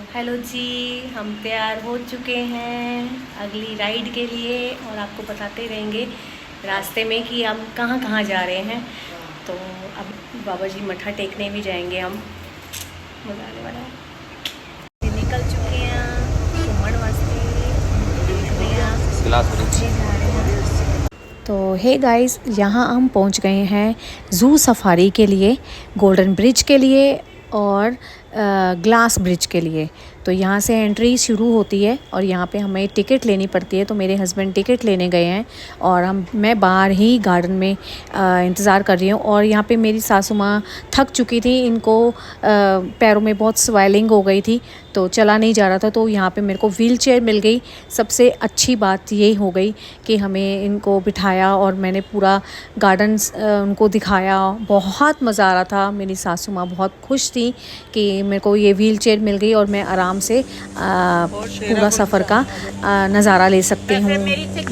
Hello जी, हम तैयार हो चुके हैं अगली राइड के लिए और आपको बताते रहेंगे रास्ते में कि हम कहाँ कहाँ जा रहे हैं। तो अब बाबा जी मत्था टेकने भी जाएंगे हम। मज़ा आने वाला है। निकल चुके हैं घूमन वास्ते, देखते हैं। तो हे गाइस, यहाँ हम पहुँच गए हैं ज़ू सफारी के लिए, गोल्डन ब्रिज के लिए और ग्लास ब्रिज के लिए। तो यहाँ से एंट्री शुरू होती है और यहाँ पे हमें टिकट लेनी पड़ती है। तो मेरे हस्बैंड टिकट लेने गए हैं और मैं बाहर ही गार्डन में इंतज़ार कर रही हूँ। और यहाँ पे मेरी सासू माँ थक चुकी थी, इनको पैरों में बहुत स्वेलिंग हो गई थी तो चला नहीं जा रहा था। तो यहाँ पे मेरे को व्हील चेयर मिल गई। सबसे अच्छी बात ये हो गई कि हमें इनको बिठाया और मैंने पूरा गार्डन उनको दिखाया। बहुत मज़ा आ रहा था। मेरी सासू माँ बहुत खुश थी कि मेरे को ये व्हील चेयर मिल गई और मैं आराम से पूरा सफ़र का नज़ारा ले सकती हूँ।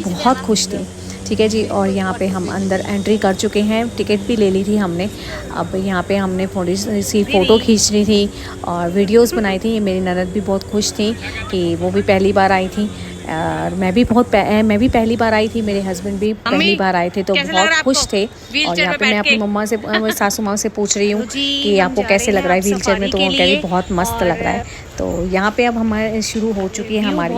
बहुत खुश थी। ठीक है जी। और यहाँ पे हम अंदर एंट्री कर चुके हैं, टिकट भी ले ली थी हमने। अब यहाँ पे हमने थोड़ी सी फ़ोटो खींचनी थी और वीडियोस बनाई थी। मेरी ननद भी बहुत खुश थी कि वो भी पहली बार आई थी और मैं भी पहली बार आई थी। मेरे हस्बैंड भी पहली बार आए थे तो बहुत खुश थे। और यहाँ पे मैं अपनी मम्मा से, सासू माँ से पूछ रही हूँ कि आपको कैसे लग रहा है व्हील चेयर में, तो वो कह रही बहुत मस्त लग रहा है। तो यहाँ पे अब हमारे शुरू हो चुकी है हमारी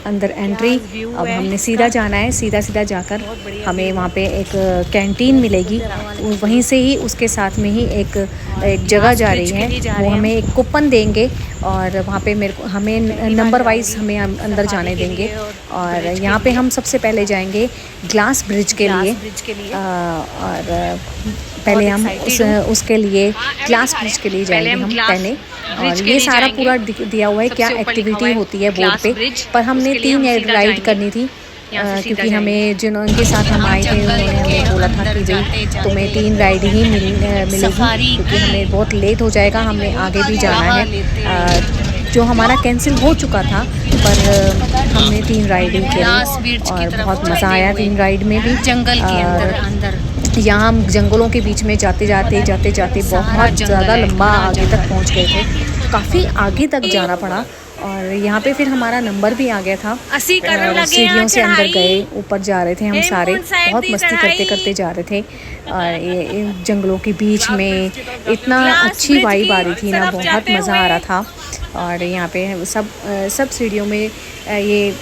अंदर एंट्री। अब हमने सीधा जाना है, सीधा जाकर हमें वहाँ पे एक कैंटीन मिलेगी। वहीं से ही उसके साथ में ही एक जगह जा रही है, वो हमें एक कूपन देंगे और वहाँ पे हमें नंबर वाइज हमें अंदर जाने देंगे। और यहाँ पे हम सबसे पहले जाएंगे ग्लास ब्रिज के लिए। और पहले हम उसके लिए ग्लास ब्रिज के लिए जाएंगे हम पहले। और ये सारा पूरा दिया हुआ है क्या एक्टिविटी होती है बोर्ड पे। पर हमने 3 राइड करनी थी क्योंकि हमें जिनके साथ हम आए थे उन्होंने हमें बोला था कि भाई तुम्हें 3 राइड ही मिलेगी क्योंकि हमें बहुत लेट हो जाएगा, हमें आगे भी जाना है। जो हमारा कैंसिल हो चुका था पर हमने 3 राइड ही की और बहुत मज़ा आया 3 राइड में भी। जंगल के अंदर यहाँ हम जंगलों के बीच में जाते जाते बहुत ज़्यादा लंबा आगे तक पहुँच गए थे। काफ़ी आगे तक जाना पड़ा और यहाँ पे फिर हमारा नंबर भी आ गया था। सीढ़ियों से अंदर गए, ऊपर जा रहे थे हम सारे, बहुत मस्ती करते करते जा रहे थे। और ये जंगलों के बीच में इतना अच्छी वाइब आ रही थी ना, बहुत मज़ा आ रहा था। और यहाँ पे सब सीढ़ियों में ये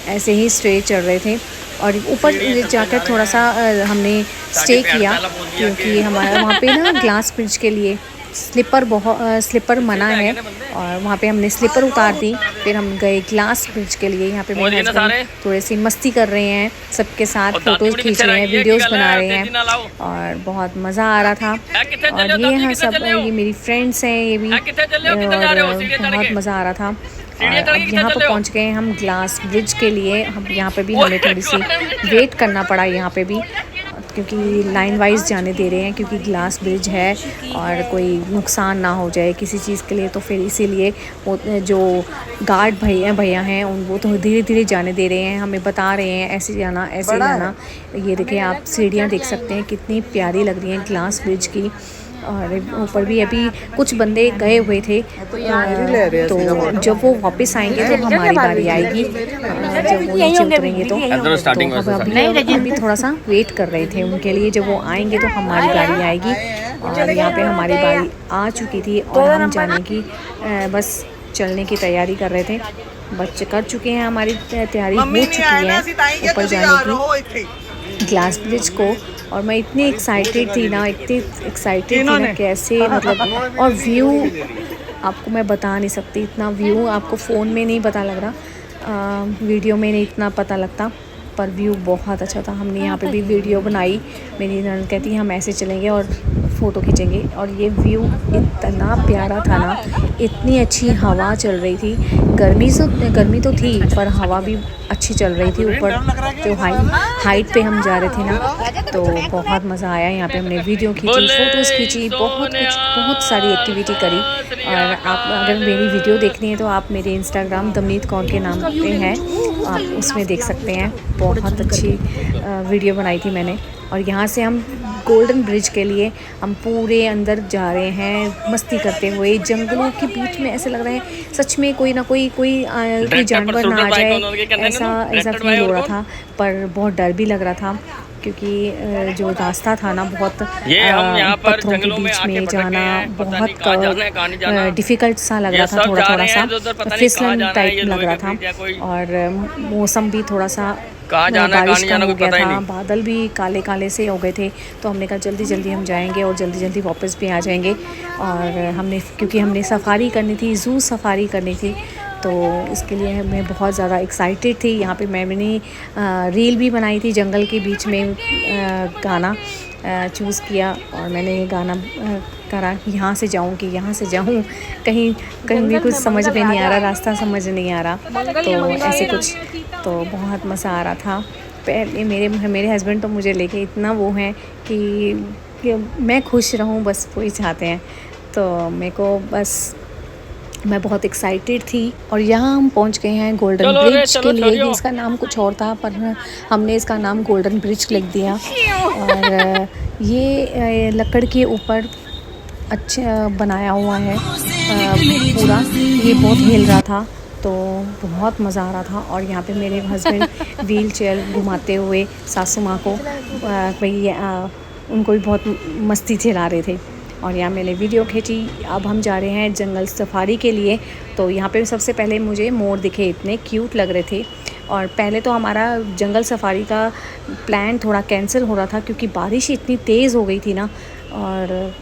ऐसे ही स्टे चल रहे थे। और ऊपर जाकर थोड़ा सा हमने स्टे किया क्योंकि हमारा वहाँ पे ना ग्लास ब्रिज के लिए स्लीपर मना है और वहाँ पे हमने स्लीपर उतार दी। फिर हम गए ग्लास ब्रिज के लिए। यहाँ पे मेरे हस्बैंड थोड़ी सी मस्ती कर रहे हैं, सबके साथ फ़ोटोज़ खींच रहे हैं, वीडियोस बना रहे हैं और बहुत मज़ा आ रहा था। और ये यहाँ ये मेरी फ्रेंड्स हैं, ये भी बहुत मज़ा आ रहा था। और अब यहाँ पर पहुँच गए हम ग्लास ब्रिज के लिए। हम यहाँ पे भी हमें थोड़ी सी वेट करना पड़ा यहाँ पे भी क्योंकि लाइन वाइज जाने दे रहे हैं क्योंकि ग्लास ब्रिज है और कोई नुकसान ना हो जाए किसी चीज़ के लिए। तो फिर इसीलिए वो जो गार्ड भैया हैं वो तो धीरे धीरे जाने दे रहे हैं, हमें बता रहे हैं ऐसे जाना ऐसे जाना। ये देखिए आप सीढ़ियाँ देख सकते हैं कितनी प्यारी लग रही हैं ग्लास ब्रिज की। और ऊपर भी अभी कुछ बंदे गए हुए थे तो जब वो वापस आएंगे तो हमारी बारी आएगी। जब वो नीचे उतरेंगे तो अभी थोड़ा सा वेट कर रहे थे उनके लिए, जब वो आएंगे तो हमारी बारी आएगी। और यहाँ पे हमारी बारी आ चुकी थी और हम जाने की बस चलने की तैयारी कर रहे थे। बच्चे कर चुके हैं, हमारी तैयारी हो चुकी है ऊपर जाने की ग्लास ब्रिज को। और मैं इतनी एक्साइटेड थी ना कैसे मतलब। और व्यू आपको मैं बता नहीं सकती, इतना व्यू आपको फ़ोन में नहीं पता लग रहा, वीडियो में नहीं इतना पता लगता, पर व्यू बहुत अच्छा था। हमने यहाँ पे भी वीडियो बनाई। मेरी ननद कहती है हम ऐसे चलेंगे और फ़ोटो खींचेंगे। और ये व्यू इतना प्यारा था ना, इतनी अच्छी हवा चल रही थी। गर्मी तो थी पर हवा भी अच्छी चल रही थी। ऊपर जो हाइट पे हम जा रहे थे ना तो बहुत मज़ा आया। यहाँ पे हमने वीडियो खींची, फ़ोटोज़ खींची, बहुत सारी एक्टिविटी करी। और आप अगर मेरी वीडियो देखनी है तो आप मेरे इंस्टाग्राम दमनीत कौर के नाम पे है, आप उसमें देख सकते हैं। बहुत अच्छी वीडियो बनाई थी मैंने। और यहाँ से हम गोल्डन ब्रिज के लिए हम पूरे अंदर जा रहे हैं मस्ती करते हुए। जंगलों के बीच में ऐसे लग रहा है सच में कोई ना कोई जानवर ना आ जाए, ऐसा फील हो रहा था। पर बहुत डर भी लग रहा था क्योंकि जो रास्ता था ना बहुत पत्थरों के बीच में जाना बहुत डिफ़िकल्ट सा लग रहा था, थोड़ा सा फिसलन टाइप लग रहा था। और मौसम भी थोड़ा सा बारिश का हो गया था, बादल भी काले काले से हो गए थे। तो हमने कहा जल्दी जल्दी हम जाएंगे और जल्दी जल्दी वापस भी आ जाएंगे। और क्योंकि हमने सफारी करनी थी, ज़ू सफारी करनी थी, तो इसके लिए मैं बहुत ज़्यादा एक्साइटेड थी। यहाँ पे मैंने रील भी बनाई थी, जंगल के बीच में गाना चूज़ किया और मैंने ये गाना करा, यहाँ से जाऊँ कि यहाँ से जाऊँ, कहीं भी कुछ समझ में नहीं आ रहा, रास्ता समझ नहीं आ रहा, तो ऐसे कुछ। तो बहुत मज़ा आ रहा था। पहले मेरे हस्बैंड तो मुझे लेके इतना वो हैं कि मैं खुश रहूँ, बस वही चाहते हैं। तो मेरे को बस मैं बहुत एक्साइटेड थी। और यहाँ हम पहुँच गए हैं गोल्डन ब्रिज के लिए। इसका नाम कुछ और था पर हमने इसका नाम गोल्डन ब्रिज लिख दिया। और ये लकड़ के ऊपर अच्छा बनाया हुआ है पूरा, ये बहुत हिल रहा था तो बहुत मज़ा आ रहा था। और यहाँ पे मेरे हस्बैंड व्हील चेयर घुमाते हुए सासू माँ को उनको भी बहुत मस्ती चला रहे थे। और यहाँ मैंने वीडियो खींची। अब हम जा रहे हैं जंगल सफारी के लिए। तो यहाँ पे सबसे पहले मुझे मोर दिखे, इतने क्यूट लग रहे थे। और पहले तो हमारा जंगल सफारी का प्लान थोड़ा कैंसिल हो रहा था क्योंकि बारिश इतनी तेज़ हो गई थी ना, और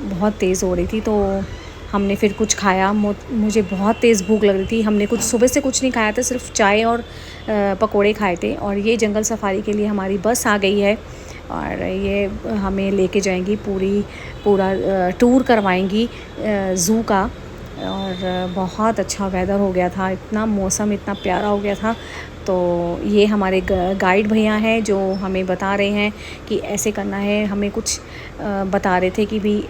बहुत तेज़ हो रही थी। तो हमने फिर कुछ खाया, मुझे बहुत तेज़ भूख लग रही थी। हमने सुबह से कुछ नहीं खाया था, सिर्फ चाय और पकोड़े खाए थे। और ये जंगल सफारी के लिए हमारी बस आ गई है और ये हमें लेके जाएंगी, पूरा टूर करवाएंगी ज़ू का। और बहुत अच्छा वेदर हो गया था, इतना मौसम इतना प्यारा हो गया था। तो ये हमारे गाइड भैया हैं जो हमें बता रहे हैं कि ऐसे करना है। हमें कुछ बता रहे थे कि भी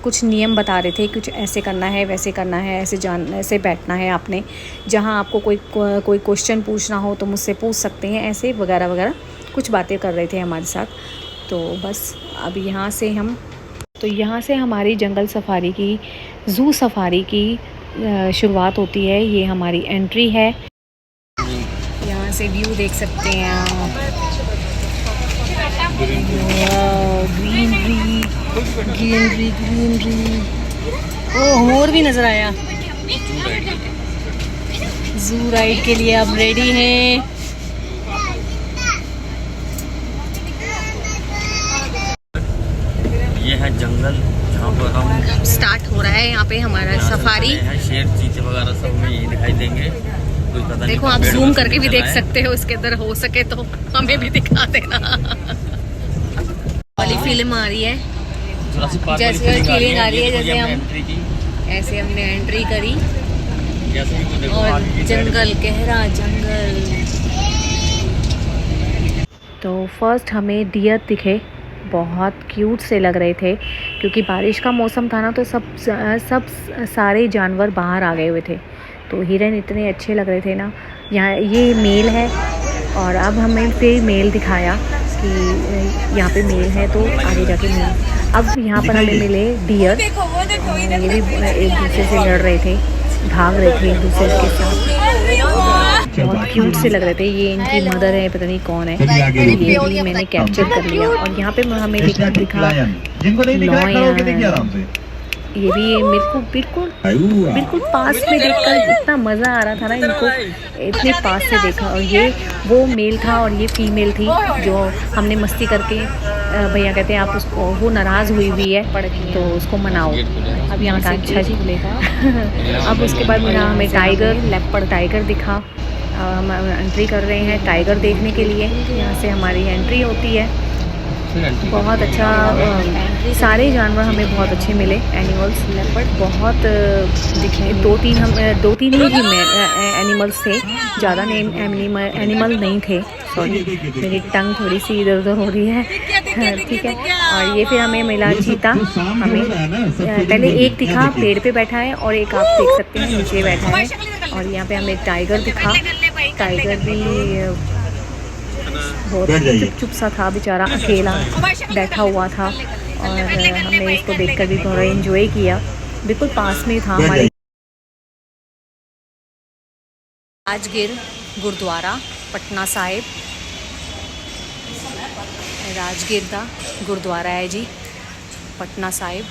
कुछ नियम बता रहे थे, कुछ ऐसे करना है, वैसे करना है, ऐसे बैठना है आपने। जहाँ आपको कोई क्वेश्चन पूछना हो तो मुझसे पूछ सकते हैं, ऐसे वगैरह वगैरह कुछ बातें कर रहे थे हमारे साथ। तो बस अब यहाँ से हमारी जंगल सफारी की, ज़ू सफारी की शुरुआत होती है। ये हमारी एंट्री है। यहाँ से व्यू देख सकते हैं आप, ग्रीनरी। ओह, मोर भी नज़र आया। ज़ू राइड के लिए अब रेडी हैं। ये है जंगल जहाँ पर हम स्टार्ट हो रहा है यहाँ पे हमारा सफारी। शेर चीते वगैरह सब हमें यही दिखाई देंगे। कुछ पता नहीं, देखो आप जूम करके भी देख सकते हो, इसके अंदर हो सके तो हमें भी दिखा देना। वाली फिल्म आ रही है, जैसे फीलिंग आ रही है जैसे हमने एंट्री करी। और जंगल, गहरा जंगल। तो फर्स्ट हमें डियर दिखे, बहुत क्यूट से लग रहे थे क्योंकि बारिश का मौसम था ना, तो सब सारे जानवर बाहर आ गए हुए थे। तो हिरन इतने अच्छे लग रहे थे ना। यहाँ ये मेल है और अब हमें फिर मेल दिखाया कि यहाँ पे मेल है, तो आगे जाके मेल। अब यहाँ पर हमें मिले डियर, ये भी एक दूसरे से लड़ रहे थे, भाग रहे थे एक दूसरे के साथ, बहुत क्यूट से लग रहे थे। ये इनकी मदर है, पता नहीं कौन है, ये भी मैंने कैप्चर कर लिया। और यहाँ पे हमें दिखा लॉयन, ये भी मेरे को बिल्कुल पास में देखकर इतना मज़ा आ रहा था ना, इनको इतने पास से देखा। और ये वो मेल था और ये फीमेल थी जो हमने मस्ती करके, भैया कहते हैं आप उसको, वो नाराज़ हुई है तो उसको मनाओ। अब यहाँ का अच्छा जी बोलेगा। अब उसके बाद यहाँ हमें लेपर्ड टाइगर दिखा। हम एंट्री कर रहे हैं टाइगर देखने के लिए। यहाँ से हमारी एंट्री होती है। बहुत अच्छा, सारे जानवर हमें बहुत अच्छे मिले, एनिमल्स। लेपर्ड बहुत दिखे, दो तीन ही एनिमल्स थे, ज़्यादा एनिमल नहीं थे। सॉरी, मेरी टंग थोड़ी सी इधर उधर हो रही है, ठीक है। और ये फिर हमें मिला चीता। हमें पहले एक दिखा पेड़ पे बैठा है और एक आप देख सकते हैं नीचे बैठा है। और यहाँ पे हमें टाइगर दिखा, टाइगर भी बहुत चुप चुप सा था बेचारा, अकेला बैठा हुआ था और हमने इसको देखकर भी थोड़ा एंजॉय किया। बिल्कुल पास में था हमारे। राजगीर गुरुद्वारा पटना साहिब, राजगीर का गुरुद्वारा है जी, पटना साहिब।